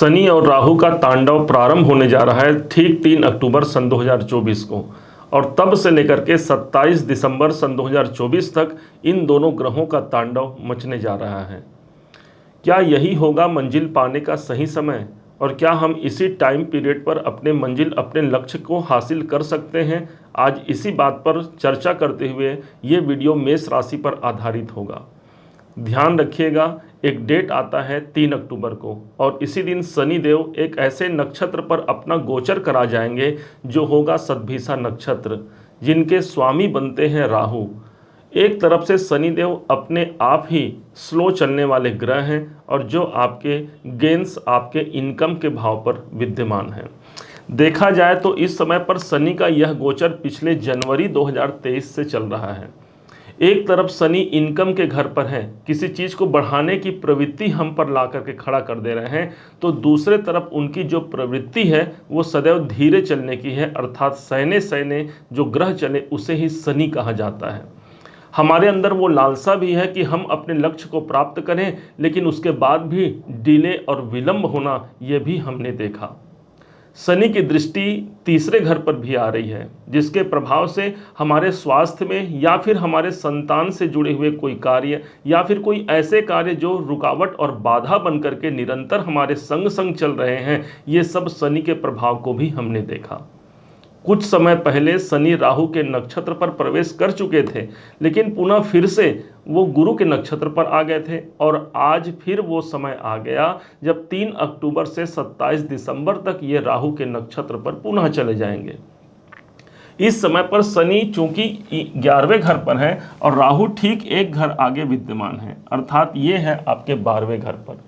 शनि और राहु का तांडव प्रारंभ होने जा रहा है ठीक 3 अक्टूबर सन 2024 को। और तब से लेकर के 27 दिसंबर सन 2024 तक इन दोनों ग्रहों का तांडव मचने जा रहा है। क्या यही होगा मंजिल पाने का सही समय, और क्या हम इसी टाइम पीरियड पर अपने लक्ष्य को हासिल कर सकते हैं? आज इसी बात पर चर्चा करते हुए ये वीडियो मेष राशि पर आधारित होगा। ध्यान रखिएगा, एक डेट आता है 3 अक्टूबर को, और इसी दिन शनि देव एक ऐसे नक्षत्र पर अपना गोचर करा जाएंगे जो होगा सतभिषा नक्षत्र, जिनके स्वामी बनते हैं राहु। एक तरफ से शनि देव अपने आप ही स्लो चलने वाले ग्रह हैं, और जो आपके गेंस आपके इनकम के भाव पर विद्यमान हैं। देखा जाए तो इस समय पर शनि का यह गोचर पिछले जनवरी 2023 से चल रहा है। एक तरफ शनि इनकम के घर पर है, किसी चीज़ को बढ़ाने की प्रवृत्ति हम पर ला करके खड़ा कर दे रहे हैं, तो दूसरे तरफ उनकी जो प्रवृत्ति है वो सदैव धीरे चलने की है, अर्थात सहने सहने जो ग्रह चले उसे ही शनि कहा जाता है। हमारे अंदर वो लालसा भी है कि हम अपने लक्ष्य को प्राप्त करें, लेकिन उसके बाद भी डिले और विलंब होना ये भी हमने देखा। शनि की दृष्टि तीसरे घर पर भी आ रही है, जिसके प्रभाव से हमारे स्वास्थ्य में या फिर हमारे संतान से जुड़े हुए कोई कार्य या फिर कोई ऐसे कार्य जो रुकावट और बाधा बन करके निरंतर हमारे संग संग चल रहे हैं, ये सब शनि के प्रभाव को भी हमने देखा। कुछ समय पहले शनि राहु के नक्षत्र पर प्रवेश कर चुके थे, लेकिन पुनः फिर से वो गुरु के नक्षत्र पर आ गए थे, और आज फिर वो समय आ गया जब 3 अक्टूबर से 27 दिसंबर तक ये राहु के नक्षत्र पर पुनः चले जाएंगे। इस समय पर शनि चूंकि 11वें घर पर है और राहु ठीक एक घर आगे विद्यमान है, अर्थात ये है आपके 12वें घर पर।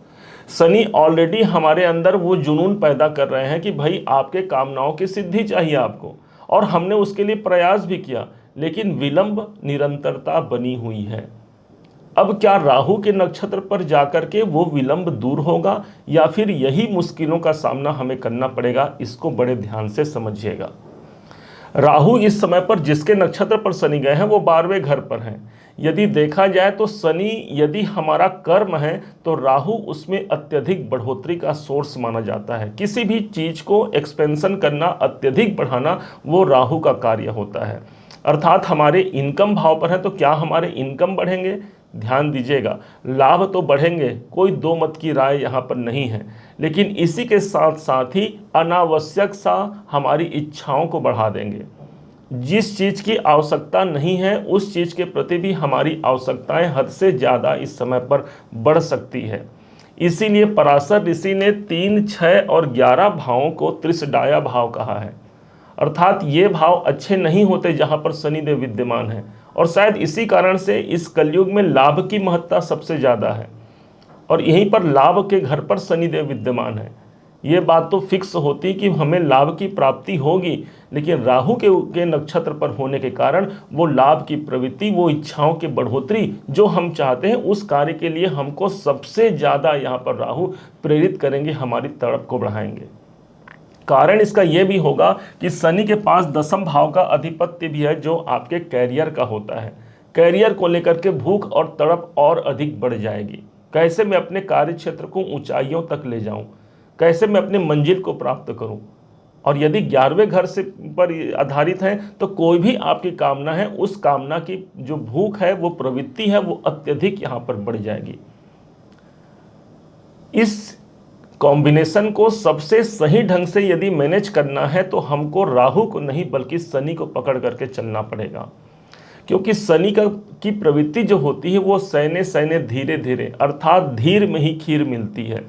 शनि ऑलरेडी हमारे अंदर वो जुनून पैदा कर रहे हैं कि भाई आपके कामनाओं की सिद्धि चाहिए आपको, और हमने उसके लिए प्रयास भी किया, लेकिन विलंब निरंतरता बनी हुई है। अब क्या राहु के नक्षत्र पर जाकर के वो विलंब दूर होगा, या फिर यही मुश्किलों का सामना हमें करना पड़ेगा? इसको बड़े ध्यान से समझिएगा। राहु इस समय पर जिसके नक्षत्र पर शनि गए हैं वो 12वें घर पर हैं। यदि देखा जाए तो शनि यदि हमारा कर्म है तो राहु उसमें अत्यधिक बढ़ोतरी का सोर्स माना जाता है। किसी भी चीज़ को एक्सपेंशन करना, अत्यधिक बढ़ाना, वो राहु का कार्य होता है। अर्थात हमारे इनकम भाव पर है तो क्या हमारे इनकम बढ़ेंगे? ध्यान दीजिएगा, लाभ तो बढ़ेंगे, कोई दो मत की राय यहाँ पर नहीं है, लेकिन इसी के साथ साथ ही अनावश्यक सा हमारी इच्छाओं को बढ़ा देंगे। जिस चीज़ की आवश्यकता नहीं है उस चीज़ के प्रति भी हमारी आवश्यकताएं हद से ज़्यादा इस समय पर बढ़ सकती है। इसीलिए पराशर ऋषि ने 3, 6 और 11 भावों को त्रिशडाया भाव कहा है, अर्थात ये भाव अच्छे नहीं होते जहाँ पर शनिदेव विद्यमान है, और शायद इसी कारण से इस कलयुग में लाभ की महत्ता सबसे ज़्यादा है, और यहीं पर लाभ के घर पर शनिदेव विद्यमान है। ये बात तो फिक्स होती कि हमें लाभ की प्राप्ति होगी, लेकिन राहु के नक्षत्र पर होने के कारण वो लाभ की प्रवृत्ति, वो इच्छाओं की बढ़ोतरी जो हम चाहते हैं उस कार्य के लिए हमको सबसे ज़्यादा यहाँ पर राहु प्रेरित करेंगे, हमारी तड़प को बढ़ाएंगे। कारण इसका यह भी होगा कि शनि के पास 10वें भाव का अधिपत्य भी है जो आपके कैरियर का होता है। कैरियर को लेकर के भूख और तड़प और अधिक बढ़ जाएगी। कैसे मैं अपने कार्य क्षेत्र को ऊंचाइयों तक ले जाऊं, कैसे मैं अपने मंजिल को प्राप्त करूं। और यदि 11वें घर से पर आधारित है तो कोई भी आपकी कामना है, उस कामना की जो भूख है, वो प्रवृत्ति है, वो अत्यधिक यहाँ पर बढ़ जाएगी। इस कॉम्बिनेशन को सबसे सही ढंग से यदि मैनेज करना है तो हमको राहु को नहीं बल्कि शनि को पकड़ करके चलना पड़ेगा, क्योंकि शनि की प्रवृत्ति जो होती है वो सहने सहने धीरे धीरे, अर्थात धीर में ही खीर मिलती है।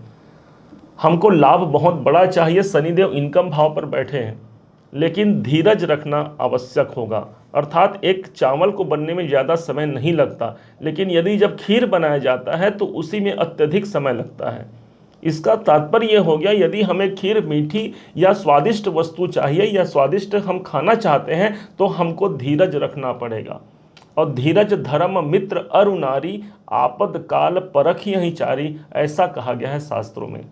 हमको लाभ बहुत बड़ा चाहिए, शनिदेव इनकम भाव पर बैठे हैं, लेकिन धीरज रखना आवश्यक होगा। अर्थात एक चावल को बनने में ज़्यादा समय नहीं लगता, लेकिन यदि जब खीर बनाया जाता है तो उसी में अत्यधिक समय लगता है। इसका तात्पर्य यह हो गया, यदि हमें खीर मीठी या स्वादिष्ट वस्तु चाहिए या स्वादिष्ट हम खाना चाहते हैं तो हमको धीरज रखना पड़ेगा। और धीरज धर्म मित्र अरु नारी, आपद काल परख यही चारी, ऐसा कहा गया है शास्त्रों में।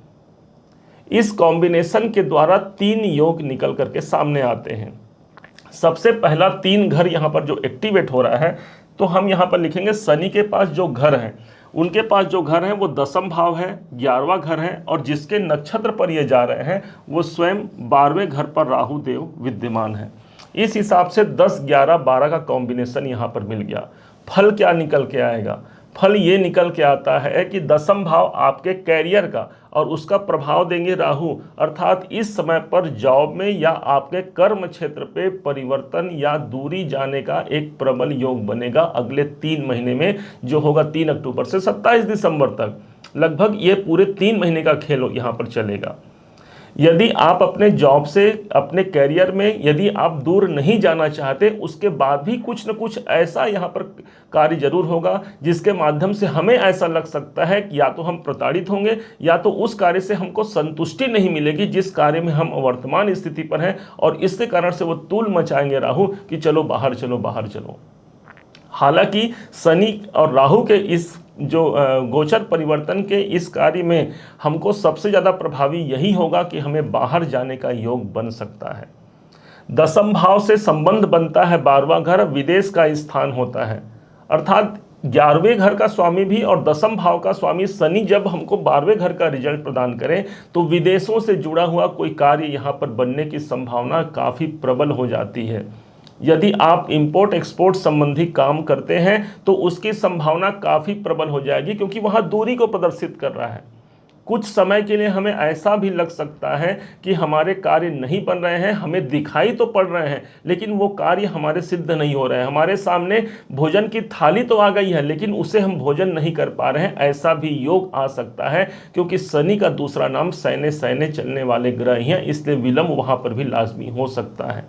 इस कॉम्बिनेशन के द्वारा 3 योग निकल करके सामने आते हैं। सबसे पहला 3 घर यहाँ पर जो एक्टिवेट हो रहा है, तो हम यहाँ पर लिखेंगे शनि के पास जो घर है उनके पास जो घर है वो दसम भाव है, 11वां घर है, और जिसके नक्षत्र पर ये जा रहे हैं वो स्वयं 12वें घर पर राहु देव विद्यमान है। इस हिसाब से 10, 11, 12 का कॉम्बिनेशन यहाँ पर मिल गया। फल क्या निकल के आएगा? फल ये निकल के आता है कि दसम भाव आपके कैरियर का और उसका प्रभाव देंगे राहु, अर्थात इस समय पर जॉब में या आपके कर्म क्षेत्र पे परिवर्तन या दूरी जाने का एक प्रबल योग बनेगा अगले 3 महीने में, जो होगा 3 अक्टूबर से 27 दिसंबर तक। लगभग ये पूरे 3 महीने का खेल यहाँ पर चलेगा। यदि आप अपने जॉब से, अपने कैरियर में यदि आप दूर नहीं जाना चाहते, उसके बाद भी कुछ न कुछ ऐसा यहाँ पर कार्य जरूर होगा जिसके माध्यम से हमें ऐसा लग सकता है कि या तो हम प्रताड़ित होंगे या तो उस कार्य से हमको संतुष्टि नहीं मिलेगी जिस कार्य में हम वर्तमान स्थिति पर हैं, और इसके कारण से वो तूल मचाएंगे राहु कि चलो बाहर चलो, बाहर चलो। हालांकि शनि और राहु के इस जो गोचर परिवर्तन के इस कार्य में हमको सबसे ज़्यादा प्रभावी यही होगा कि हमें बाहर जाने का योग बन सकता है। दसम भाव से संबंध बनता है 12वां घर, विदेश का स्थान होता है, अर्थात 11वें घर का स्वामी भी और दसम भाव का स्वामी शनि जब हमको 12वें घर का रिजल्ट प्रदान करें तो विदेशों से जुड़ा हुआ कोई कार्य यहाँ पर बनने की संभावना काफ़ी प्रबल हो जाती है। यदि आप इंपोर्ट एक्सपोर्ट संबंधी काम करते हैं तो उसकी संभावना काफ़ी प्रबल हो जाएगी, क्योंकि वहाँ दूरी को प्रदर्शित कर रहा है। कुछ समय के लिए हमें ऐसा भी लग सकता है कि हमारे कार्य नहीं बन रहे हैं, हमें दिखाई तो पड़ रहे हैं लेकिन वो कार्य हमारे सिद्ध नहीं हो रहे हैं। हमारे सामने भोजन की थाली तो आ गई है लेकिन उसे हम भोजन नहीं कर पा रहे हैं, ऐसा भी योग आ सकता है, क्योंकि शनि का दूसरा नाम सैने सैने चलने वाले ग्रह ही हैं, इसलिए विलंब वहाँ पर भी लाजमी हो सकता है।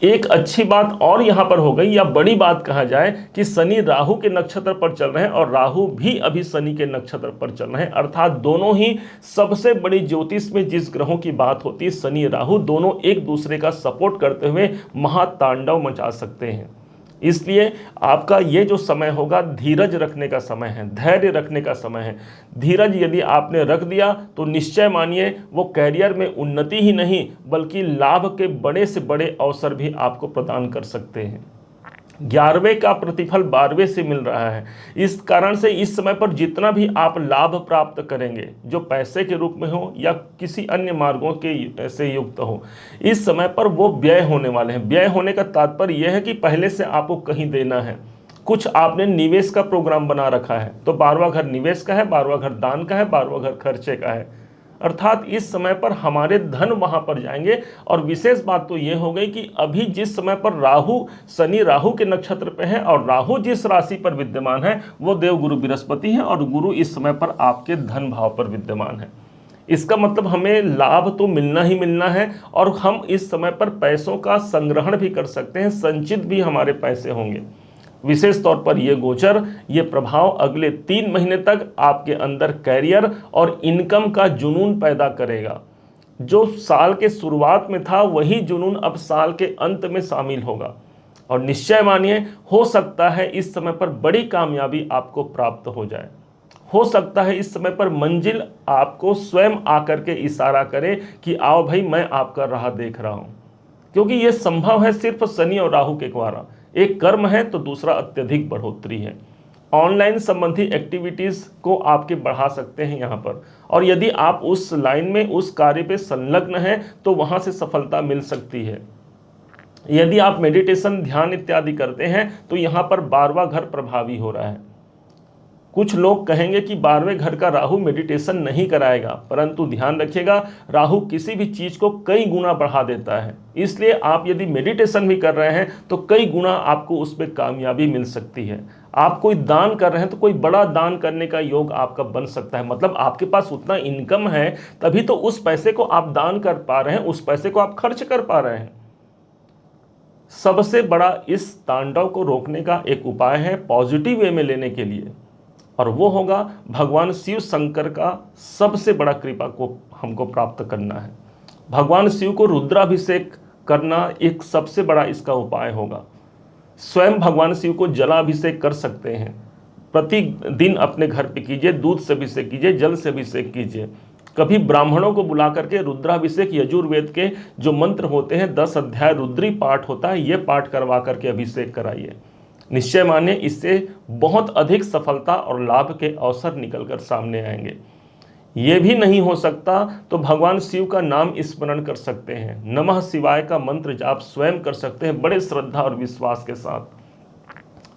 एक अच्छी बात और यहाँ पर हो गई, या बड़ी बात कहा जाए, कि शनि राहु के नक्षत्र पर चल रहे हैं और राहु भी अभी शनि के नक्षत्र पर चल रहे हैं, अर्थात दोनों ही सबसे बड़ी ज्योतिष में जिस ग्रहों की बात होती है, शनि राहु दोनों एक दूसरे का सपोर्ट करते हुए महातांडव मचा सकते हैं। इसलिए आपका ये जो समय होगा धीरज रखने का समय है, धैर्य रखने का समय है। धीरज यदि आपने रख दिया तो निश्चय मानिए वो कैरियर में उन्नति ही नहीं बल्कि लाभ के बड़े से बड़े अवसर भी आपको प्रदान कर सकते हैं। 11वें का प्रतिफल 12वें से मिल रहा है, इस कारण से इस समय पर जितना भी आप लाभ प्राप्त करेंगे, जो पैसे के रूप में हो या किसी अन्य मार्गों के से युक्त हो, इस समय पर वो व्यय होने वाले हैं। व्यय होने का तात्पर्य यह है कि पहले से आपको कहीं देना है, कुछ आपने निवेश का प्रोग्राम बना रखा है, तो 12वां घर निवेश का है, 12वां घर दान का है, 12वां घर खर्चे का है, अर्थात इस समय पर हमारे धन वहां पर जाएंगे। और विशेष बात तो यह हो गई कि अभी जिस समय पर राहु, शनि राहु के नक्षत्र पे है और राहु जिस राशि पर विद्यमान है वो देवगुरु बृहस्पति है, और गुरु इस समय पर आपके धन भाव पर विद्यमान है। इसका मतलब हमें लाभ तो मिलना ही मिलना है, और हम इस समय पर पैसों का संग्रहण भी कर सकते हैं, संचित भी हमारे पैसे होंगे। विशेष तौर पर यह गोचर, ये प्रभाव अगले 3 महीने तक आपके अंदर कैरियर और इनकम का जुनून पैदा करेगा। जो साल के शुरुआत में था वही जुनून अब साल के अंत में शामिल होगा, और निश्चय मानिए हो सकता है इस समय पर बड़ी कामयाबी आपको प्राप्त हो जाए। हो सकता है इस समय पर मंजिल आपको स्वयं आकर के इशारा करे कि आओ भाई मैं आपका राह देख रहा हूँ, क्योंकि ये संभव है सिर्फ शनि और राहु के द्वारा। एक कर्म है तो दूसरा अत्यधिक बढ़ोतरी है। ऑनलाइन संबंधी एक्टिविटीज़ को आपके बढ़ा सकते हैं यहाँ पर, और यदि आप उस लाइन में उस कार्य पे संलग्न हैं तो वहाँ से सफलता मिल सकती है। यदि आप मेडिटेशन, ध्यान इत्यादि करते हैं तो यहाँ पर 12वां घर प्रभावी हो रहा है। कुछ लोग कहेंगे कि 12वें घर का राहु मेडिटेशन नहीं कराएगा, परंतु ध्यान रखिएगा राहु किसी भी चीज़ को कई गुना बढ़ा देता है, इसलिए आप यदि मेडिटेशन भी कर रहे हैं तो कई गुना आपको उस पर कामयाबी मिल सकती है। आप कोई दान कर रहे हैं तो कोई बड़ा दान करने का योग आपका बन सकता है, मतलब आपके पास उतना इनकम है तभी तो उस पैसे को आप दान कर पा रहे हैं, उस पैसे को आप खर्च कर पा रहे हैं। सबसे बड़ा इस तांडव को रोकने का एक उपाय है पॉजिटिव वे में लेने के लिए, और वो होगा भगवान शिव शंकर का सबसे बड़ा कृपा को हमको प्राप्त करना है। भगवान शिव को रुद्राभिषेक करना एक सबसे बड़ा इसका उपाय होगा। स्वयं भगवान शिव को जलाभिषेक कर सकते हैं, प्रतिदिन अपने घर पे कीजिए, दूध से अभिषेक कीजिए, जल से अभिषेक कीजिए। कभी ब्राह्मणों को बुला करके रुद्राभिषेक, यजुर्वेद के जो मंत्र होते हैं 10 अध्याय रुद्री पाठ होता है, ये पाठ करवा करके अभिषेक कराइए। निश्चय मानिए इससे बहुत अधिक सफलता और लाभ के अवसर निकलकर सामने आएंगे। ये भी नहीं हो सकता तो भगवान शिव का नाम स्मरण कर सकते हैं, नमः शिवाय का मंत्र जाप स्वयं कर सकते हैं बड़े श्रद्धा और विश्वास के साथ।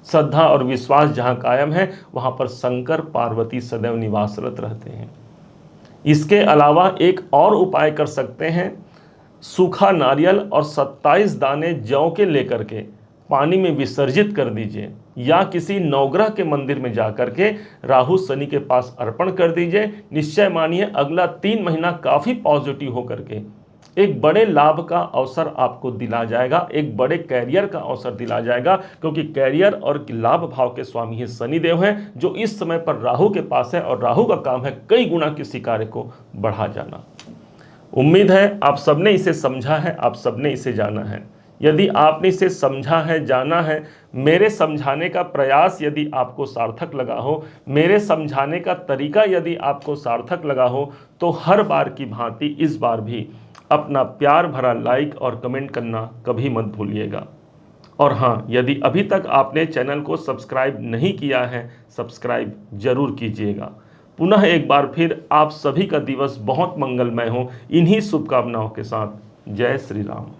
श्रद्धा और विश्वास जहाँ कायम है वहाँ पर शंकर पार्वती सदैव निवासरत रहते हैं। इसके अलावा एक और उपाय कर सकते हैं, सूखा नारियल और 27 दाने जौ के लेकर के पानी में विसर्जित कर दीजिए, या किसी नवग्रह के मंदिर में जाकर के राहु शनि के पास अर्पण कर दीजिए। निश्चय मानिए अगला 3 महीना काफ़ी पॉजिटिव होकर के एक बड़े लाभ का अवसर आपको दिला जाएगा, एक बड़े कैरियर का अवसर दिला जाएगा, क्योंकि कैरियर और लाभ भाव के स्वामी ही शनिदेव हैं, जो इस समय पर राहु के पास है, और राहु का काम है कई गुना किसी कार्य को बढ़ा जाना। उम्मीद है आप सबने इसे समझा है, आप सबने इसे जाना है। यदि आपने इसे समझा है, जाना है, मेरे समझाने का प्रयास यदि आपको सार्थक लगा हो, मेरे समझाने का तरीका यदि आपको सार्थक लगा हो, तो हर बार की भांति इस बार भी अपना प्यार भरा लाइक और कमेंट करना कभी मत भूलिएगा। और हाँ, यदि अभी तक आपने चैनल को सब्सक्राइब नहीं किया है, सब्सक्राइब जरूर कीजिएगा। पुनः एक बार फिर आप सभी का दिवस बहुत मंगलमय हो, इन्हीं शुभकामनाओं के साथ। जय श्री राम।